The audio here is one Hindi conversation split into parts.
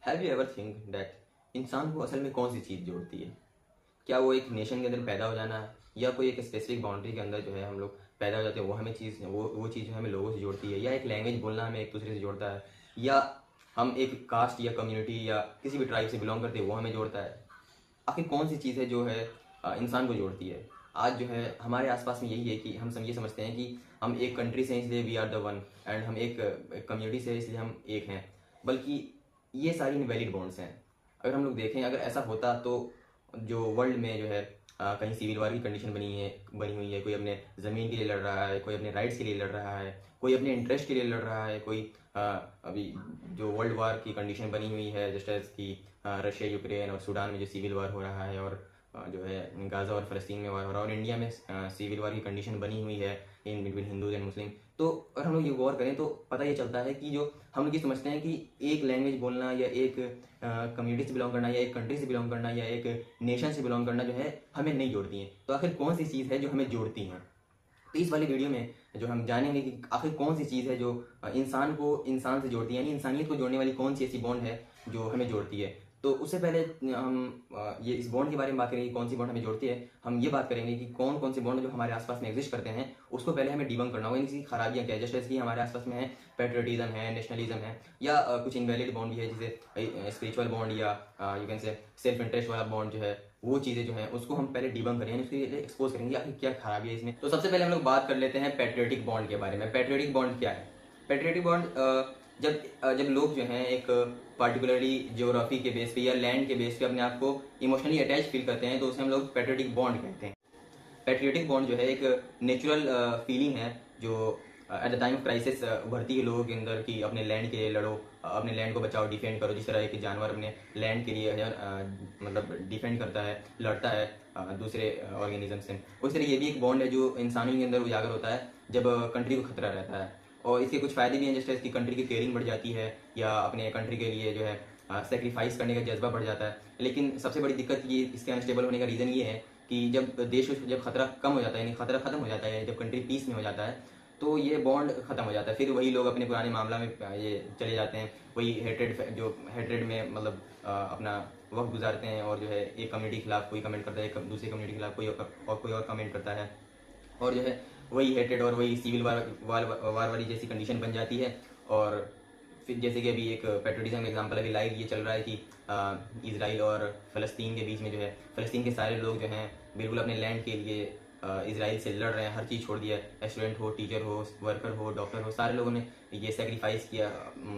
Have you ever think that इंसान को असल में कौन सी चीज़ जोड़ती है? क्या वो एक नेशन के अंदर पैदा हो जाना है, या कोई एक स्पेसिफिक बाउंड्री के अंदर जो है हम लोग पैदा हो जाते हैं, वो हमें चीज़ वो चीज़ जो है हमें लोगों से जोड़ती है, या एक लैंग्वेज बोलना हमें एक दूसरे से जोड़ता है, या हम एक कास्ट या कम्युनिटी या किसी भी ट्राइब से बिलोंग करते हैं वो हमें जोड़ता है? आखिर कौन सी चीज़ है जो है इंसान को जोड़ती है? आज जो है हमारे आसपास में यही है कि हम सब ये समझते हैं कि हम एक कंट्री से हैं इसलिए we are the one, and हम एक कम्युनिटी से हैं इसलिए हम एक हैं। बल्कि ये सारी इनवैलिड बॉन्ड्स हैं। अगर हम लोग देखें, अगर ऐसा होता तो जो वर्ल्ड में जो है कहीं सिविल वार की कंडीशन बनी हुई है, कोई अपने ज़मीन के लिए लड़ रहा है, कोई अपने राइट्स के लिए लड़ रहा है, कोई अपने इंटरेस्ट के लिए लड़ रहा है, कोई अभी जो वर्ल्ड वार की कंडीशन बनी हुई है जस्ट एज कि रशिया यूक्रेन और सूडान में जो सिविल वार हो रहा है, और जो है गाज़ा और फ़लस्तीन में वार हो रहा है, और इंडिया में सिविल वार की कंडीशन बनी हुई है in between Hindus and Muslim. तो अगर हम लोग ये गौर करें तो पता ये चलता है कि जो हम लोग ये समझते हैं कि एक लैंग्वेज बोलना, या एक कम्युनिटी से बिलोंग करना, या एक कंट्री से बिलोंग करना, या एक नेशन से बिलोंग करना जो है हमें नहीं जोड़ती है। तो आखिर कौन सी चीज़ है जो हमें जोड़ती है? तो इस वाली वीडियो में जो हम जानेंगे कि आखिर कौन सी चीज़ है जो इंसान को इंसान से जोड़ती है, यानी इंसानियत को जोड़ने वाली कौन सी ऐसी बॉन्ड है जो हमें जोड़ती है। तो उससे पहले हम ये इस बॉन्ड के बारे में बात करेंगे, कौन सी बॉन्ड हमें जोड़ती है। हम ये बात करेंगे कि कौन कौन से बॉन्ड जो हमारे आसपास में एग्जिस्ट करते हैं उसको पहले हमें डिबंक करना होगा, इनकी खराबियाँ क्या है। जैसे कि हमारे आसपास में है पेट्रियटिज्म है, नेशनलिज्म है, या कुछ इनवैलिड बॉन्ड भी है जैसे स्पिरिचुअल बॉन्ड, या you can say self interest वाला बॉन्ड जो है। वो चीज़ें जो हैं उसको हम पहले डिबंक करेंगे, उसके लिए एक्सपोज करेंगे आखिर क्या खराबी है इसमें। तो सबसे पहले हम लोग बात कर लेते हैं पैट्रियोटिक बॉन्ड के बारे में। पैट्रियोटिक बॉन्ड क्या है? पैट्रियोटिक बॉन्ड जब लोग जो हैं एक पार्टिकुलरली ज्योग्राफी के बेस पे या लैंड के बेस पे अपने आप को इमोशनली अटैच फील करते हैं, तो उसे हम लोग पैट्रियोटिक बॉन्ड कहते हैं। पैट्रियोटिक बॉन्ड जो है एक नेचुरल फीलिंग है जो at the time of crisis उभरती है लोगों के अंदर कि अपने लैंड के लिए लड़ो, अपने लैंड को बचाओ, डिफेंड करो। जिस तरह एक जानवर अपने लैंड के लिए मतलब डिफेंड करता है, लड़ता है दूसरे ऑर्गेनिज्म से, उस तरह ये भी एक बॉन्ड है जो इंसानों के अंदर उजागर होता है जब कंट्री को खतरा रहता है। और इसके कुछ फ़ायदे भी हैं, जैसे इसकी कंट्री की केयरिंग बढ़ जाती है, या अपने कंट्री के लिए जो है सेक्रीफाइस करने का जज्बा बढ़ जाता है। लेकिन सबसे बड़ी दिक्कत ये इसके अनस्टेबल होने का रीज़न ये है कि जब देश में जब खतरा कम हो जाता है, यानी खतरा खत्म हो जाता है, जब कंट्री पीस में हो जाता है, तो ये बॉन्ड खत्म हो जाता है। फिर वही लोग अपने पुराने मामला में ये चले जाते हैं, वही हेट्रेड में मतलब अपना वक्त गुजारते हैं, और जो है एक कम्युनिटी के खिलाफ कोई कमेंट करता है, दूसरी कम्युनिटी के खिलाफ कोई और कमेंट करता है, और जो है वही हेटेड और वही सिविल वार वाली जैसी कंडीशन बन जाती है। और फिर जैसे कि अभी एक पेट्रोटिज्म का एग्जांपल अभी लाइव ये चल रहा है कि इजराइल और फ़लस्तीन के बीच में जो है फ़लस्तीन के सारे लोग जो हैं बिल्कुल अपने लैंड के लिए इजराइल से लड़ रहे हैं, हर चीज़ छोड़ दिया है। स्टूडेंट हो, टीचर हो, वर्कर हो, डॉक्टर हो, सारे लोगों ने ये सेक्रीफाइस किया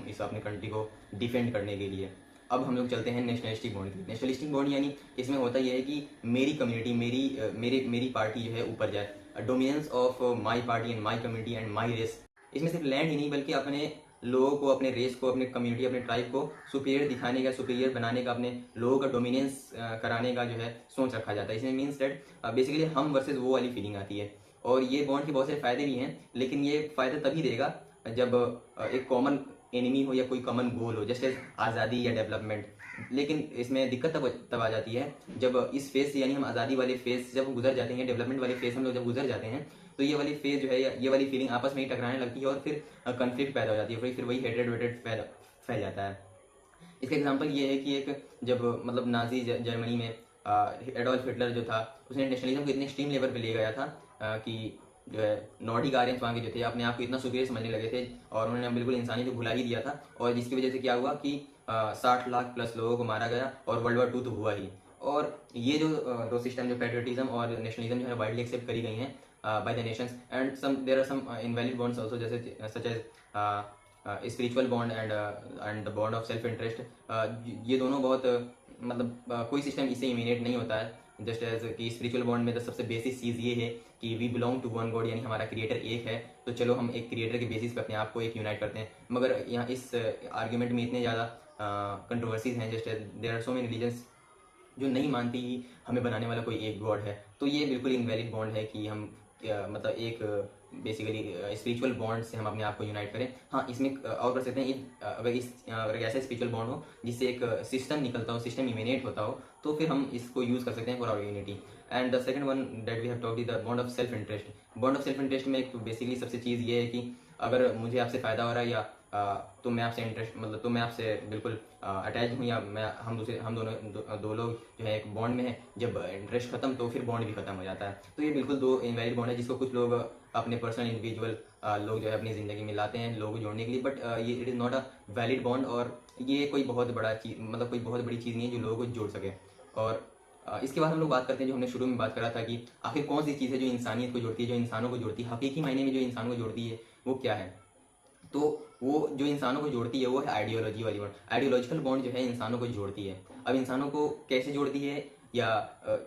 इस अपने कंट्री को डिफेंड करने के लिए। अब हम लोग चलते हैं नेशनलिस्टिक बॉन्ड की। नेशनलिस्टिक बॉन्ड यानी इसमें होता यह है कि मेरी कम्युनिटी, मेरी पार्टी जो है ऊपर जाए, dominance of my party and my community and my race. इसमें सिर्फ लैंड ही नहीं बल्कि अपने लोगों को, अपने रेस को, अपने कम्युनिटी, अपने ट्राइब को सुपीरियर दिखाने का, सुपीरियर बनाने का, अपने लोगों का डोमिनेंस कराने का जो है सोच रखा जाता है। इसमें मीन्स दैट बेसिकली हम वर्सेस वो वाली फीलिंग आती है। और ये बॉन्ड के बहुत सारे फ़ायदे भी हैं, लेकिन ये फ़ायदा तभी देगा जब एक कॉमन एनिमी हो या कोई कॉमन गोल हो, जैसे आज़ादी या डेवलपमेंट। लेकिन इसमें दिक्कत तब आ जाती है जब इस फेज से, यानी हम आज़ादी वाले फेज से जब गुजर जाते हैं, डेवलपमेंट वाले फेज हम लोग जब गुजर जाते हैं, तो ये वाली फेज जो है, ये वाली फीलिंग आपस में ही टकराने लगती है, और फिर कन्फ्लिक्ट पैदा हो जाती है, फिर वही हेटेड वेटेड फैल जाता है। इसका एग्जांपल ये है कि एक जब मतलब नाजी जर्मनी में एडोल्फ हिटलर जो था, उसने नेशनलिज्म को इतने एक्सट्रीम लेवल पे ले गया था कि जो है नॉर्डिक आर्यंस वहाँ के जो थे अपने आप को इतना सुपीरियर समझने लगे थे, और उन्होंने बिल्कुल इंसानियत को भुला ही दिया था। और जिसकी वजह से क्या हुआ कि 60 लाख प्लस लोगों को मारा गया, और वर्ल्ड वार 2 तो हुआ ही। और ये जो दो सिस्टम, जो पेट्रियोटिज्म और नेशनलिज्म जो है वाइडली एक्सेप्ट करी गई हैं by the nations, and there are some invalid bonds also, जैसे such as spiritual bond and the bond of self interest. ये दोनों बहुत कोई सिस्टम इससे इमिनेट नहीं होता है। जस्ट एज कि स्पिरिचुअल बॉन्ड में तो सबसे बेसिक चीज़ ये है कि we belong to one god, यानी हमारा क्रिएटर एक है, तो चलो हम एक क्रिएटर के बेसिस पे अपने आप को एक यूनाइट करते हैं। मगर यहाँ इस आर्ग्यूमेंट में इतने ज़्यादा कंट्रोवर्सीज हैं, just as there are so many religions जो नहीं मानती ही हमें बनाने वाला कोई एक गॉड है। तो ये बिल्कुल इनवैलिड बॉन्ड है कि हम मतलब एक बेसिकली स्पिरिचुअल बॉन्ड से हम अपने आप को यूनाइट करें। हाँ, इसमें और कर सकते हैं, अगर ऐसा स्पिरिचुअल बॉन्ड हो जिससे एक सिस्टम निकलता हो, सिस्टम इमिनेट होता हो, तो फिर हम इसको यूज़ कर सकते हैं for our unity. And the second one that we have talked is the bond of self interest. Bond of self interest में एक बेसिकली सबसे चीज़ ये है कि अगर मुझे आपसे फ़ायदा हो रहा है, या तो मैं आपसे इंटरेस्ट मतलब तो मैं आपसे बिल्कुल अटैच हूँ, या हम दोनों दो लोग जो है एक बॉन्ड में हैं, जब इंटरेस्ट खत्म तो फिर बॉन्ड भी खत्म हो जाता है। तो ये बिल्कुल दो इनवैलिड बॉन्ड है, जिसको कुछ लोग अपने पर्सनल इंडिविजुअल लोग जो है अपनी ज़िंदगी में लाते हैं लोगों को जोड़ने के लिए, बट ये it is not a valid bond, और ये कोई बहुत बड़ा चीज़ मतलब कोई बहुत बड़ी चीज़ नहीं है जो लोगों को जोड़ सके। और इसके बाद हम लोग बात करते हैं, जो हमने शुरू में बात करा था कि आखिर कौन सी चीज़ है जो इंसानियत को जोड़ती है, जो इंसानों को जोड़ती है, हकीकी मायने में जो इंसान को जोड़ती है वो क्या है। तो वो जो इंसानों को जोड़ती है वो है आइडियोलॉजी वाली बॉन्ड। आइडियोलॉजिकल बॉन्ड जो है इंसानों को जोड़ती है। अब इंसानों को कैसे जोड़ती है, या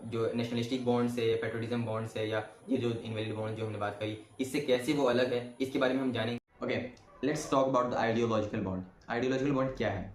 जो नेशनलिस्टिक बॉन्ड से, पेट्रोटिज्म बॉन्ड से, या ये जो इनवैलिड बॉन्ड जो हमने बात करी, इससे कैसे वो अलग है, इसके बारे में हम जानेंगे। Okay, let's talk about the ideological bond. Ideological bond क्या है?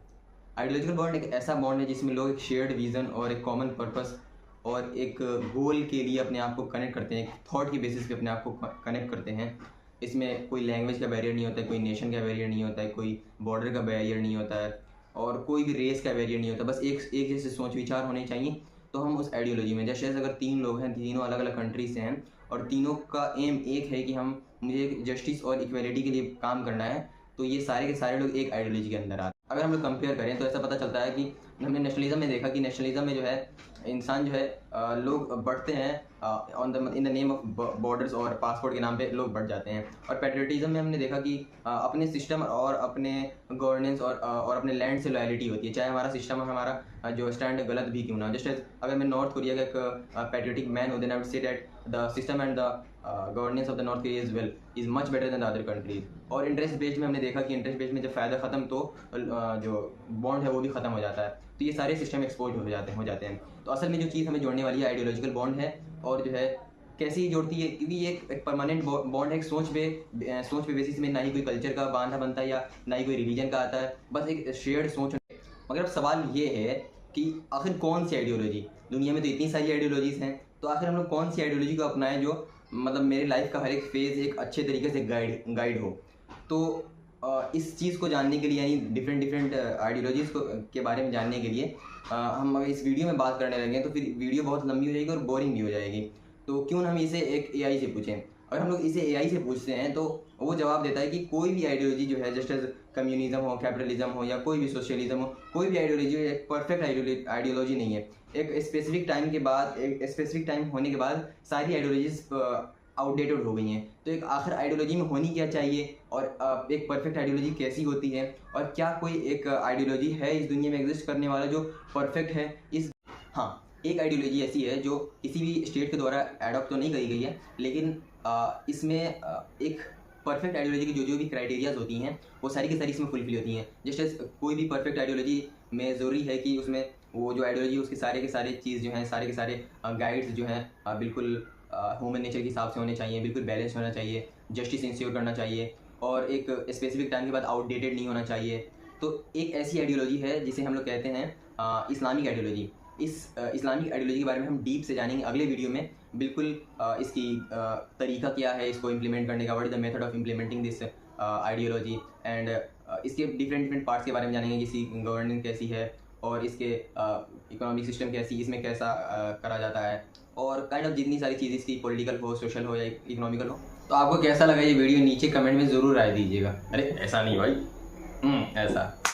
आइडियोलॉजिकल बॉन्ड एक ऐसा बॉन्ड है जिसमें लोग एक शेयर्ड विजन और एक कॉमन पर्पस और एक गोल के लिए अपने आप को कनेक्ट करते हैं, एक थॉट की बेसिस पे अपने आप को कनेक्ट करते हैं। इसमें कोई लैंग्वेज का बैरियर नहीं होता है, कोई नेशन का बैरियर नहीं होता है, कोई बॉर्डर का बैरियर नहीं होता है, और कोई भी रेस का बैरियर नहीं होता। बस एक जैसे सोच विचार होने चाहिए। तो हम उस आइडियोलॉजी में, जैसे अगर 3 लोग हैं, तीनों अलग अलग कंट्रीज से हैं, और तीनों का एम एक है कि मुझे जस्टिस और इक्वलिटी के लिए काम करना है, तो ये सारे के सारे लोग एक आइडियोलॉजी के अंदर आते हैं। अगर हम लोग कंपेयर करें तो ऐसा पता चलता है कि हमने नेशनलिज्म में देखा कि नेशनलिज्म में जो है इंसान जो है लोग बढ़ते हैं in the name of borders, और पासपोर्ट के नाम पे लोग बढ़ जाते हैं। और पैट्रियटिज्म में हमने देखा कि अपने सिस्टम और अपने गवर्नेंस और अपने लैंड से लॉयलिटी होती है, चाहे हमारा सिस्टम हमारा जो स्टैंड गलत भी क्यों ना हो। जस्ट अगर मैं नॉर्थ कोरिया का एक पैट्रियटिक मैन हूँ, then I would say that the system and the governance of the North Korea is much better than the other countries. और इंटरेस्ट बेस्ड में हमने देखा कि इंटरेस्ट बेस्ड में जब फ़ायदा ख़त्म तो जो बॉन्ड है वो भी ख़त्म हो जाता है। तो ये सारे सिस्टम एक्सपोज हो जाते हैं। तो असल में जो चीज़ हमें जोड़ने वाली है आइडियोलॉजिकल बॉन्ड है, और जो है कैसे ही जोड़ती है, क्योंकि ये एक परमानेंट बॉन्ड है, एक सोच पे बेसिस में, ना ही कोई कल्चर का बांधा बनता है या ना ही कोई रिलीजन का आता है, बस एक शेयर्ड सोच। मगर अब सवाल ये है कि आखिर कौन सी आइडियोलॉजी, दुनिया में तो इतनी सारी आइडियोलॉजीज़ हैं, तो आखिर हम लोग कौन सी आइडियोलॉजी को अपनाएं जो मतलब मेरे लाइफ का हर एक फेज़ एक अच्छे तरीके से गाइड हो। तो इस चीज़ को जानने के लिए, यानी डिफरेंट आइडियोलॉजीज़ के बारे में जानने के लिए हम अगर इस वीडियो में बात करने लगे तो फिर वीडियो बहुत लंबी हो जाएगी और बोरिंग भी हो जाएगी। तो क्यों ना हम इसे एक एआई से पूछें। अगर हम लोग इसे एआई से पूछते हैं तो वो जवाब देता है कि कोई भी आइडियोलॉजी जो है, जस्ट एज कम्युनिज्म हो, कैपिटलिज्म हो, या कोई भी सोशलिज्म हो, कोई भी आइडियोलॉजी एक परफेक्ट आइडियोलॉजी नहीं है। एक स्पेसिफिक टाइम के बाद, एक स्पेसिफिक टाइम होने के बाद सारी आइडियोलॉजीज आउटडेटेड हो गई हैं। तो एक आखिर आइडियोलॉजी में होनी क्या चाहिए, और एक परफेक्ट आइडियोलॉजी कैसी होती है, और क्या कोई एक आइडियोलॉजी है इस दुनिया में एग्जिस्ट करने वाला जो परफेक्ट है। हाँ, एक आइडियोलॉजी ऐसी है जो किसी भी स्टेट के द्वारा एडॉप्ट तो नहीं करी गई है, लेकिन इसमें एक परफेक्ट आइडियोलॉजी की जो भी क्राइटेरियाज होती हैं वो सारी की सारी इसमें फुलफिल होती हैं। जैसे कोई भी परफेक्ट आइडियोलॉजी में ज़रूरी है कि उसमें वो जो आइडियोलॉजी उसके सारे के सारे चीज़ जो हैं, सारे के सारे गाइड्स जो हैं बिल्कुल ह्यूमन नेचर के हिसाब से होने चाहिए, बिल्कुल बैलेंस होना चाहिए, जस्टिस इंश्योर करना चाहिए, और एक स्पेसिफिक टाइम के बाद आउटडेटेड नहीं होना चाहिए। तो एक ऐसी आइडियोलॉजी है जिसे हम लोग कहते हैं इस्लामिक आइडियोलॉजी। इस इस्लामिक आइडियोलॉजी के बारे में हम डीप से जानेंगे अगले वीडियो में। बिल्कुल इसकी तरीका क्या है इसको इम्प्लीमेंट करने का, what is the method of implementing this ideology, and इसके डिफरेंट पार्ट्स के बारे में जानेंगे, किसी गवर्निंग कैसी है, और इसके इकोनॉमिक सिस्टम कैसी, इसमें कैसा करा जाता है, और काइंड ऑफ जितनी सारी चीज़ें इसकी पॉलिटिकल हो, सोशल हो या इकोनॉमिकल हो। तो आपको कैसा लगा ये वीडियो नीचे कमेंट में ज़रूर राय दीजिएगा। अरे ऐसा नहीं भाई, ऐसा।